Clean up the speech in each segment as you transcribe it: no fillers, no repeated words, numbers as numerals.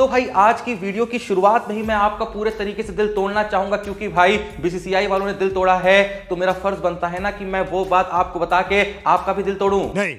तो भाई आज की वीडियो की शुरुआत में ही मैं आपका पूरे तरीके से दिल तोड़ना चाहूंगा, क्योंकि भाई बीसीसीआई वालों ने दिल तोड़ा है तो मेरा फर्ज बनता है ना कि मैं वो बात आपको बता के आपका भी दिल तोड़ूं। नहीं।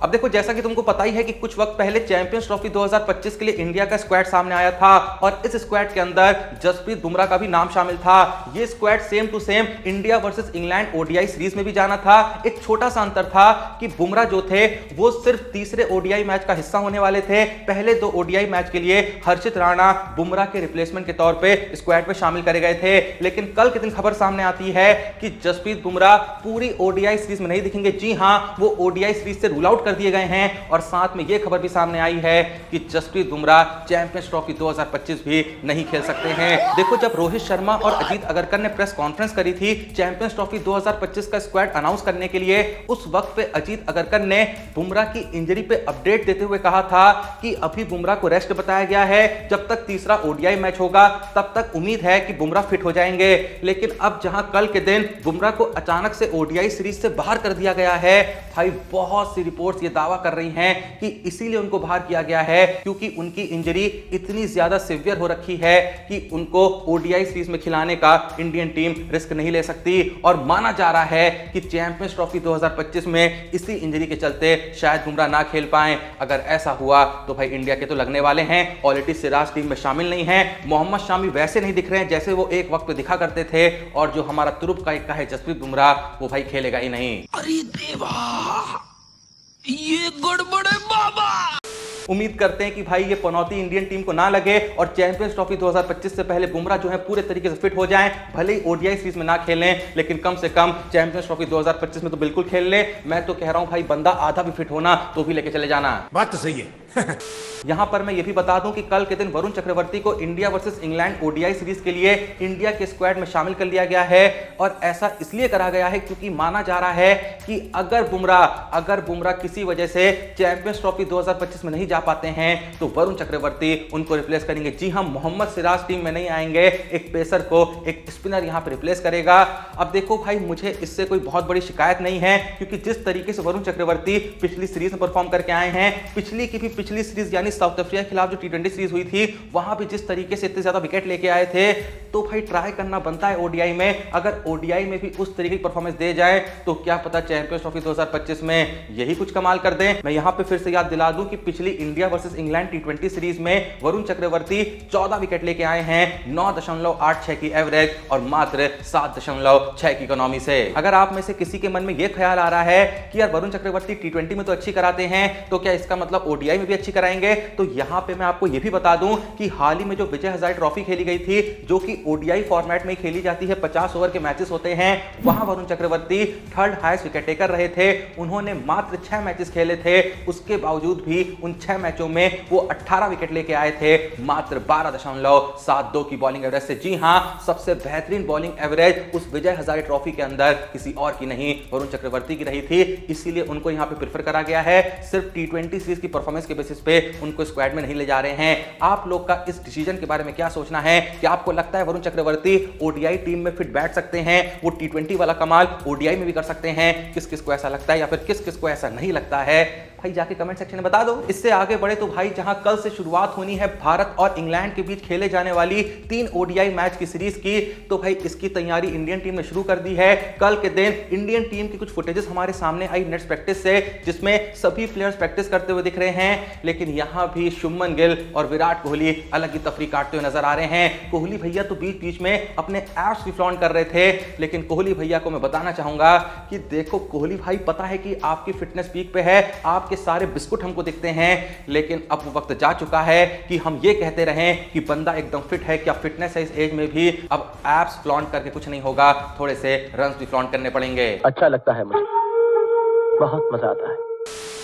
अब देखो, जैसा कि तुमको पता ही है कि कुछ वक्त पहले चैंपियंस ट्रॉफी 2025 के लिए इंडिया का स्क्वाड सामने आया था और इस स्क्वाड के अंदर जसप्रीत बुमराह का भी नाम शामिल था। ये squad same to same India versus England ODI series में भी जाना था। एक छोटा सा अंतर था कि बुमराह जो थे वो सिर्फ तीसरे ओडीआई मैच का हिस्सा होने वाले थे। पहले दो ओडीआई मैच के लिए हर्षित राणा बुमराह के रिप्लेसमेंट के तौर पे स्क्वाड में शामिल करे गए थे, लेकिन कल के दिन खबर सामने आती है कि जसप्रीत बुमराह पूरी ओडीआई सीरीज में नहीं दिखेंगे। जी हां, वो ओडीआई सीरीज से रूल आउट कर दिए गए हैं और साथ में यह खबर भी सामने आई है कि जसप्रीत बुमराह चैंपियंस ट्रॉफी 2025 भी नहीं खेल सकते हैं। देखो, जब रोहित शर्मा और अजीत अगरकर ने प्रेस कॉन्फ्रेंस करी थी चैंपियंस ट्रॉफी 2025 का स्क्वाड अनाउंस करने के लिए, उस वक्त पे अजीत अगरकर ने बुमराह की इंजरी पे अपडेट देते हुए कहा था कि अभी बुमराह को रेस्ट बताया गया है, जब तक तीसरा ओडीआई मैच होगा तब तक उम्मीद है कि बुमराह फिट हो जाएंगे। लेकिन अब जहां कल के दिन बुमराह को अचानक से ओडीआई सीरीज से बाहर कर दिया गया है, भाई बहुत सी रिपोर्ट्स ये दावा कर रही हैं कि इसीलिए उनको बाहर किया गया है क्योंकि उनकी इंजरी इतनी ज्यादा सीवियर हो रखी है कि उनको ओडीआई सीरीज में खिलाने का इंडियन टीम रिस्क नहीं ले सकती। और माना जा रहा है कि चैंपियंस ट्रॉफी 2025 में इसी इंजरी के चलते शायद बुमराह ना खेल पाएं। अगर ऐसा हुआ तो भाई इंडिया के तो लगने वाले हैं। ऑलरेडी सिराज टीम में शामिल नहीं है। मोहम्मद शामी वैसे नहीं दिख रहे हैं जैसे वो एक वक्त पे दिखा करते थे, और जो हमारा तुरुप का एक है जसप्रीत बुमराह, वो भाई खेलेगा ही नहीं। अरे देवा, ये गड़बड़ है बाबा। उम्मीद करते हैं कि भाई ये पनौती इंडियन टीम को ना लगे और चैंपियंस ट्रॉफी 2025 से पहले बुमराह जो है पूरे तरीके से फिट हो जाएं। भले ही ओडीआई सीरीज में ना खेलें, लेकिन कम से कम चैंपियंस ट्रॉफी 2025 में तो बिल्कुल खेल ले। मैं तो कह रहा हूं भाई, बंदा आधा भी फिट होना तो भी लेके चले जाना। बात तो सही है। यहां पर मैं ये भी बता दूं कि कल के दिन वरुण चक्रवर्ती को India versus England ODI series के लिए इंडिया के स्क्वाड में शामिल कर लिया गया है, और ऐसा इसलिए करा गया है क्योंकि माना जा रहा है कि अगर बुमराह किसी वजह से चैंपियंस ट्रॉफी 2025 में नहीं जा पाते हैं तो वरुण चक्रवर्ती उनको रिप्लेस करेंगे। जी हां, मोहम्मद सिराज टीम में नहीं आएंगे, एक पेसर को एक स्पिनर यहां पर रिप्लेस करेगा। अब देखो भाई, मुझे इससे कोई बहुत बड़ी शिकायत नहीं है, क्योंकि जिस तरीके से वरुण चक्रवर्ती पिछली सीरीज में परफॉर्म करके आए हैं, पिछली सीरीज यानी साउथ अफ्रीका के खिलाफ जो टी20 सीरीज हुई थी, वहां भी जिस तरीके से इतने ज्यादा विकेट लेके आए थे, तो भाई ट्राई करना बनता है ओडीआई में। अगर ओडीआई में भी उस तरीके की परफॉर्मेंस दे जाए तो क्या पता चैंपियंस ट्रॉफी 2025 में यही कुछ कमाल कर दें। मैं यहां पे फिर से याद दिला दूं कि पिछली इंडिया वर्सेस इंग्लैंड टी20 सीरीज में वरुण चक्रवर्ती 14 विकेट लेके आए हैं, 9.86 की एवरेज और मात्र 7.6 की इकोनॉमी से। अगर आप में से किसी के मन में यह ख्याल आ रहा है कि यार वरुण चक्रवर्ती टी20 में तो अच्छी कराते हैं, तो क्या इसका मतलब ओडीआई में भी अच्छी कराएंगे, तो यहां पे मैं आपको यह भी बता दूं कि हाल ही में जो विजय हजारे ट्रॉफी खेली गई थी, जो कि ओडीआई फॉर्मेट में खेली जाती है, 50 ओवर के मैचेस होते हैं, वहां Varun Chakravarthy third highest wicket taker रहे थे। उन्होंने मात्र 6 मैचेस खेले थे, उसके बावजूद भी उन 6 मैचों में वो 18 विकेट लेके आए थे, मात्र 12.72 की बॉलिंग एवरेज से। जी हां, सबसे बेहतरीन बॉलिंग एवरेज उस विजय हजारे ट्रॉफी के अंदर किसी और की नहीं, वरुण चक्रवर्ती की रही थी। इसीलिए उनको यहां पे प्रेफर करा गया है। सिर्फ टी20 सीरीज की परफॉर्मेंस के बेसिस पे उनको स्क्वाड में नहीं ले जा रहे हैं। आप लोग का इस डिसीजन के बारे में क्या सोचना है? क्या आपको लगता है वरुण चक्रवर्ती ओडीआई टीम में फिट बैठ सकते हैं, वो टी20 वाला कमाल ओडीआई में भी कर सकते हैं? किस किस को ऐसा लगता है या फिर किस किस को ऐसा नहीं लगता है, भाई जाके कमेंट सेक्शन में बता दो। इससे आगे बढ़े तो भाई, जहां कल से शुरुआत होनी है भारत और इंग्लैंड के बीच खेले जाने वाली 3 ओडीआई मैच की सीरीज की, तो भाई इसकी तैयारी इंडियन टीम ने शुरू कर दी है। कल के दिन इंडियन टीम की कुछ फुटेजेस हमारे सामने आई नेट्स प्रैक्टिस से, जिसमें सभी प्लेयर्स प्रैक्टिस करते हुए दिख रहे हैं, लेकिन यहां भी शुभमन गिल और विराट कोहली अलग ही तफरी काटते हुए नजर आ रहे हैं। कोहली भैया तो बीच बीच में अपने एप्स भी फ्लॉन्ट कर रहे थे, लेकिन कोहली भैया को मैं बताना चाहूंगा कि देखो कोहली भाई, पता है कि आपकी फिटनेस पीक पे है, आपके सारे बिस्कुट हमको दिखते हैं, लेकिन अब वो वक्त जा चुका है कि हम ये कहते रहें कि बंदा एकदम फिट है। क्या फिटनेस है इस एज में भी? अब एप्स फ्लॉन्ट करके कुछ नहीं होगा, थोड़े से रन्स भी फ्लॉन्ट करने पड़ेंगे। अच्छा लगता है मुझे, बहुत मजा आता है।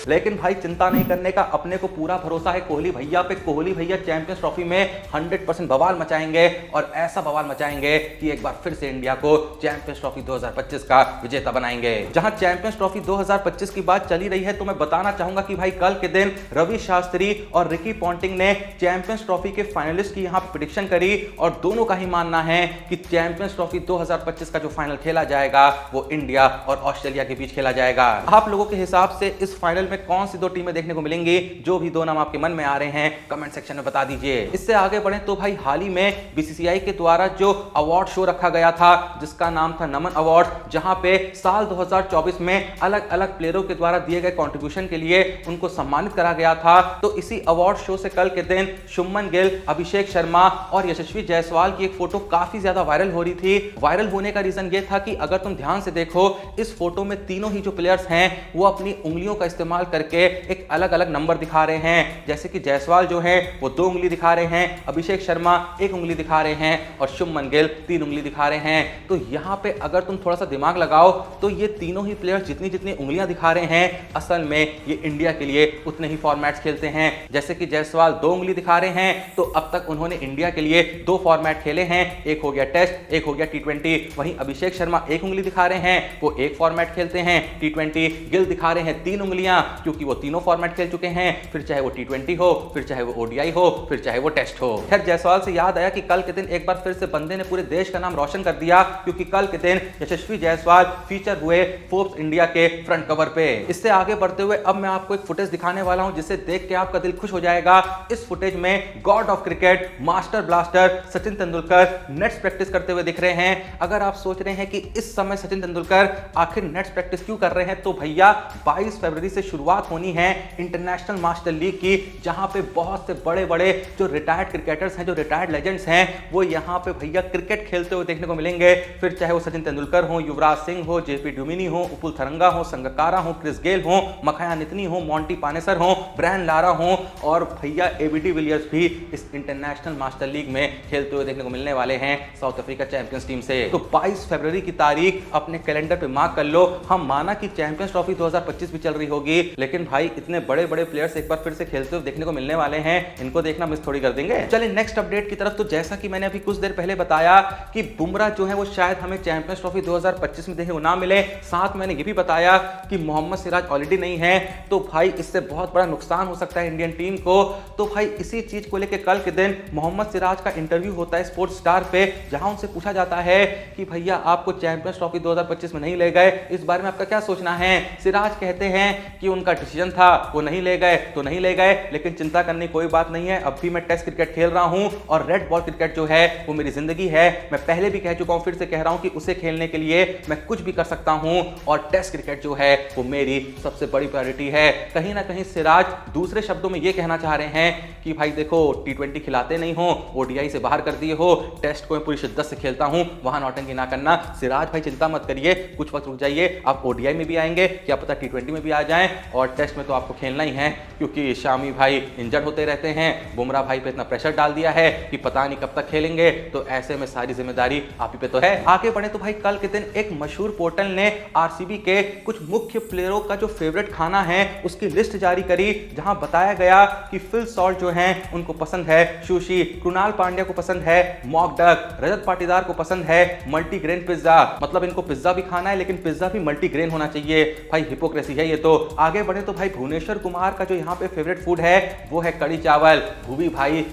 लेकिन भाई चिंता नहीं करने का, अपने को पूरा भरोसा है कोहली भैया पे। कोहली भैया चैंपियंस ट्रॉफी में 100% बवाल मचाएंगे, और ऐसा बवाल मचाएंगे कि एक बार फिर से इंडिया को चैंपियंस ट्रॉफी 2025 का विजेता बनाएंगे। जहां चैंपियंस ट्रॉफी 2025 की बात चली रही है, तो मैं बताना चाहूंगा कि भाई कल के दिन रवि शास्त्री और रिकी पॉन्टिंग ने चैंपियंस ट्रॉफी के फाइनलिस्ट की यहां प्रेडिक्शन करी, और दोनों का ही मानना है कि चैंपियंस ट्रॉफी 2025 का जो फाइनल खेला जाएगा वो इंडिया और ऑस्ट्रेलिया के बीच खेला जाएगा। आप लोगों के हिसाब से इस फाइनल में में कौन सी दो टीमें देखने को मिलेंगी? जो भी दो नाम आपके मन में आ रहे हैं कमेंट सेक्शन में बता दीजिए। इससे आगे बढ़े तो भाई हाल ही में बीसीसीआई के द्वारा जो अवार्ड शो रखा गया था जिसका नाम था नमन अवार्ड, जहां पे साल 2024 में अलग अलग प्लेयरों के द्वारा दिए गए कंट्रीब्यूशन के लिए उनको सम्मानित करा गया था। तो इसी अवार्ड शो से कल के दिन शुभमन गिल, अभिषेक शर्मा और यशस्वी जायसवाल की एक फोटो काफी ज्यादा वायरल हो रही थी। वायरल होने का रीजन ये था कि अगर तुम ध्यान से देखो इस फोटो में तीनों ही जो प्लेयर्स हैं वो अपनी उंगलियों का इस्तेमाल करके एक अलग अलग नंबर दिखा रहे हैं। जैसे कि जायसवाल जो है वो 2 उंगली दिखा रहे हैं, अभिषेक शर्मा 1 उंगली दिखा रहे हैं और शुभमन गिल 3 उंगली दिखा रहे हैं। तो यहाँ पे अगर तुम थोड़ा सा दिमाग लगाओ तो ये तीनों ही प्लेयर्स जितनी जितनी उंगलियां दिखा रहे हैं असल में ये इंडिया के लिए उतने ही फॉर्मेट्स खेलते हैं। जैसे कि जायसवाल 2 उंगली दिखा रहे हैं तो अब तक उन्होंने इंडिया के लिए 2 फॉर्मेट खेले हैं, एक हो गया टेस्ट, एक हो गया T20। वहीं अभिषेक शर्मा 1 उंगली दिखा रहे हैं, वो 1 फॉर्मेट खेलते हैं T20। गिल दिखा रहे हैं 3 उंगलियां क्योंकि वो तीनों फॉर्मेट खेल चुके हैं, फिर चाहे वो T20 हो, फिर चाहे वो ODI हो, फिर चाहे वो टेस्ट हो। खैर जायसवाल से याद आया कि कल के दिन एक बार फिर से बंदे ने पूरे देश का नाम रोशन कर दिया क्योंकि कल के दिन यशस्वी जायसवाल फीचर हुए फोर्ब्स इंडिया के फ्रंट कवर पे। इससे आगे बढ़ते हुए अब मैं आपको एक फुटेज दिखाने वाला हूं जिसे देख के आपका दिल खुश हो जाएगा। इस फुटेज में God of cricket, master blaster Sachin Tendulkar nets practice करते हुए दिख रहे हैं। अगर आप सोच रहे हैं कि इस समय सचिन तेंदुलकर आखिर नेट्स प्रैक्टिस क्यों कर रहे हैं तो भैया 22 फरवरी से शुरुआत होनी है इंटरनेशनल मास्टर लीग की, जहां पे बहुत से बड़े बड़े जो रिटायर्ड क्रिकेटर्स हैं, जो रिटायर्ड लेजेंड्स हैं, वो यहां पे भैया क्रिकेट खेलते हुए देखने को मिलेंगे। फिर चाहे वो सचिन तेंदुलकर हो, युवराज सिंह हो, जेपी ड्यूमिनी हो, उपुल थरंगा हो, संगकारा हो, क्रिस गेल हो, मखया नितनी हो, मॉन्टी पानेसर हो, ब्रायन लारा हो और भैया एबीडी विलियर्स भी इस इंटरनेशनल मास्टर लीग में खेलते हुए देखने को मिलने वाले हैं साउथ अफ्रीका चैंपियंस टीम से। तो 22 फरवरी की तारीख अपने कैलेंडर पे मार्क कर लो। हम माना कि चैंपियंस ट्रॉफी 2025 भी चल रही होगी, लेकिन भाई इतने बड़े बड़े प्लेयर्स एक बार फिर से खेलते हुए देखने को मिलने वाले हैं, इनको देखना मिस थोड़ी कर देंगे। चलिए नेक्स्ट अपडेट की तरफ। तो जैसा कि मैंने अभी कुछ देर पहले बताया कि बुमराह जो है वो शायद हमें चैंपियंस ट्रॉफी 2025 में देखने को ना मिले, साथ मैंने ये भी बताया कि मोहम्मद सिराज ऑलरेडी नहीं है, तो भाई इससे बहुत बड़ा नुकसान हो सकता है इंडियन टीम को। तो भाई इसी चीज को लेकर कल के दिन मोहम्मद सिराज का इंटरव्यू होता है स्पोर्ट्स स्टार पे, जहां उनसे पूछा जाता है कि भैया आपको चैंपियंस ट्रॉफी 2025 में नहीं ले गए, इस बारे में आपका क्या सोचना है। सिराज कहते हैं कि उनका डिसीजन था, वो नहीं ले गए तो नहीं ले गए, लेकिन चिंता करने की कोई बात नहीं है, अब भी मैं टेस्ट क्रिकेट खेल रहा हूं और रेड बॉल क्रिकेट जो है वो मेरी जिंदगी है। मैं पहले भी कह चुका हूं, फिर से कह रहा हूं कि उसे खेलने के लिए मैं कुछ भी कर सकता हूं और टेस्ट क्रिकेट जो है वो मेरी सबसे बड़ी प्रायोरिटी है। कहीं ना कहीं सिराज दूसरे शब्दों में ये कहना चाह रहे हैं कि भाई देखो T20 खिलाते नहीं हो, ODI से बाहर कर दिए हो, टेस्ट को मैं पूरी शिद्दत से खेलता हूं, वहां नौटंकी ना करना। सिराज भाई चिंता मत करिए, कुछ वक्त रुक जाइए, आप ODI में भी आएंगे, क्या पता T20 में भी आ जाएं और टेस्ट में तो आपको खेलना ही है क्योंकि शामी भाई इंजर्ड होते रहते हैं। बुमराह भाई पे इतना प्रेशर डाल दिया है कि पता नहीं कब तक खेलेंगे, तो ऐसे में सारी जिम्मेदारी आप ही पे तो है। आगे बढ़े तो भाई कल के दिन एक मशहूर पोर्टल ने RCB के कुछ मुख्य प्लेयरों का जो फेवरेट खाना है उसकी लिस्ट जारी करी, जहां बताया गया कि फिल सॉल्ट जो है उनको पसंद है सुशी, कृणाल पांड्या को पसंद है मॉक डक, रजत पाटीदार को पसंद है मल्टीग्रेन पिज्जा। मतलब इनको पिज्जा भी खाना है लेकिन पिज्जा भी मल्टीग्रेन होना चाहिए। भाई हिपोक्रेसी है ये तो। आगे बढ़े तो भाई भुवनेश्वर कुमार का जो यहाँ पे फेवरेट फूड है वो है कड़ी चावल। भूवी भाई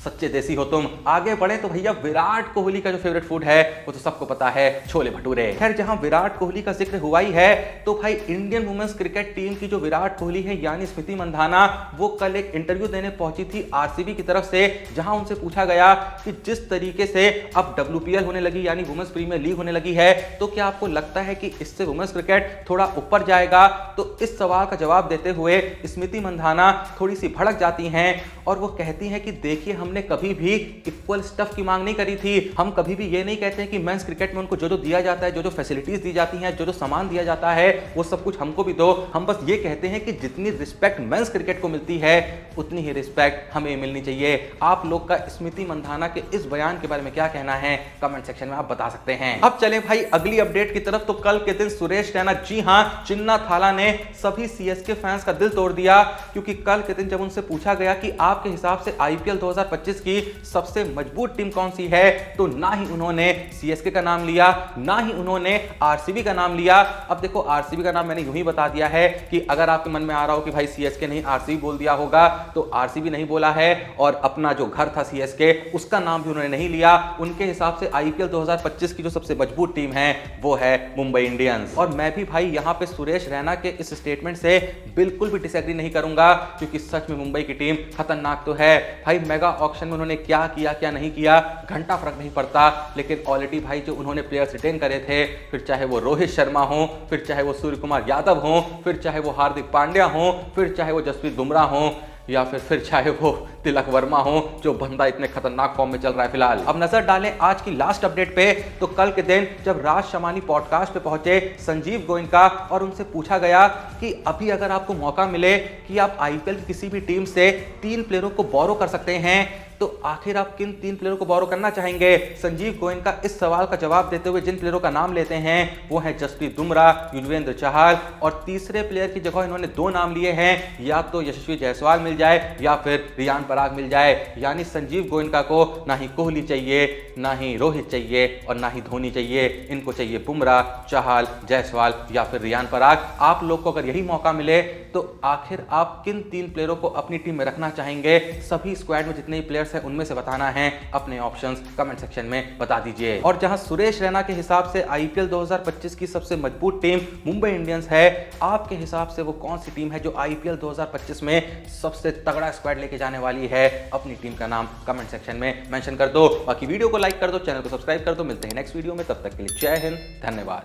सच्चे देसी हो तुम। आगे बढ़े तो भैया विराट कोहली का जो फेवरेट फूड है वो तो सबको पता है, छोले भटूरे। खैर जहां विराट कोहली का जिक्र हुआ ही है तो भाई इंडियन वुमेन्स क्रिकेट टीम की जो विराट कोहली है यानी स्मृति मंधाना, वो कल एक इंटरव्यू देने पहुंची थी RCB की तरफ से, जहां उनसे पूछा गया कि जिस तरीके से अब WPL होने लगी यानी वुमेन्स प्रीमियर लीग होने लगी है, तो क्या आपको लगता है कि इससे वुमेन्स क्रिकेट थोड़ा ऊपर जाएगा। तो इस सवाल का जवाब देते हुए स्मृति मंधाना थोड़ी सी भड़क जाती हैं और वो कहती हैं कि देखिए हमने कभी भी इक्वल स्टफ की मांग नहीं करी थी, हम कभी भी ये नहीं कहते हैं कि मेंस क्रिकेट में उनको जो जो दिया जाता है, जो जो फैसिलिटीज दी जाती हैं, जो जो सामान दिया जाता है वो सब कुछ हमको भी दो। हम बस ये कहते हैं कि जितनी रिस्पेक्ट मेंस क्रिकेट को मिलती है उतनी ही रिस्पेक्ट हमें मिलनी चाहिए। आप लोग का स्मृति मंधाना के इस बयान के बारे में क्या कहना है कमेंट सेक्शन में आप बता सकते हैं। अब चले भाई अगली अपडेट की तरफ। तो कल के दिन सुरेश रैना, जी हां, चिन्ना थाला ने सभी CSK फैंस का दिल तोड़ दिया क्योंकि कल के दिन जब उनसे पूछा गया कि आपके हिसाब से IPL 2025 2025 की सबसे मजबूत टीम कौन सी है, तो ना ही उन्होंने सीएसके का नाम लिया, ना ही उन्होंने आरसीबी का नाम लिया। अब देखो आरसीबी का नाम मैंने यूं ही बता दिया है कि अगर आपके मन में आ रहा हो कि भाई सीएसके नहीं आरसीबी बोल दिया होगा, तो आरसीबी नहीं बोला है, और अपना जो घर था सीएसके उसका नाम भी उन्होंने नहीं लिया। उनके हिसाब से आईपीएल 2025 की जो सबसे मजबूत टीम है वो है मुंबई इंडियंस। और मैं भी भाई यहां पे सुरेश रैना के इस स्टेटमेंट से बिल्कुल भी डिसएग्री नहीं करूंगा, क्योंकि सच में मुंबई की टीम खतरनाक तो है भाई। मेगा ऑक्शन में उन्होंने क्या किया क्या नहीं किया घंटा फर्क नहीं पड़ता, लेकिन ऑलरेडी भाई जो उन्होंने प्लेयर्स रिटेन करे थे, फिर चाहे वो रोहित शर्मा हो, फिर चाहे वो सूर्य कुमार यादव हो, फिर चाहे वो हार्दिक पांड्या हो, फिर चाहे वो जसप्रीत बुमराह हो, या फिर चाहे वो तिलक वर्मा हो, जो बंदा इतने खतरनाक फॉर्म में चल रहा है फिलहाल। अब नजर डालें आज की लास्ट अपडेट पे, तो कल के दिन जब राज शमानी पॉडकास्ट पे पहुंचे संजीव गोयनका और उनसे पूछा गया कि अभी अगर आपको मौका मिले कि आप आईपीएल की किसी भी टीम से 3 प्लेयरों को बोरो कर सकते हैं, तो आखिर आप किन 3 प्लेयरों को बोरो करना चाहेंगे। संजीव गोयनका इस सवाल का जवाब देते हुए जिन प्लेयरों का नाम लेते हैं वो है जसप्रीत बुमराह, युजवेंद्र चहल, और तीसरे प्लेयर की जगह इन्होंने 2 नाम लिए हैं, या तो यशस्वी जायसवाल मिल जाए या फिर रियान पराग मिल जाए। यानी संजीव गोयनका को ना ही कोहली चाहिए, ना ही रोहित चाहिए, और ना ही धोनी चाहिए, इनको चाहिए बुमराह, चहल, जायसवाल या फिर रियान पराग। आप लोग को अगर यही मौका मिले तो आखिर आप किन 3 प्लेयरों को अपनी टीम में रखना चाहेंगे। सभी स्क्वाड में जितने प्लेयर्स हैं उनमें से बताना है, अपने ऑप्शंस कमेंट सेक्शन में बता दीजिए। और जहां सुरेश रैना के हिसाब से आईपीएल 2025 की सबसे मजबूत टीम मुंबई इंडियंस है, आपके हिसाब से वो कौन सी टीम है जो आईपीएल 2025 में सबसे तगड़ा स्क्वाड लेके जाने वाली है? अपनी टीम का नाम कमेंट सेक्शन में मेंशन कर दो। बाकी वीडियो को लाइक कर दो, चैनल को सब्सक्राइब कर दो। मिलते हैं नेक्स्ट वीडियो में, तब तक के लिए जय हिंद, धन्यवाद।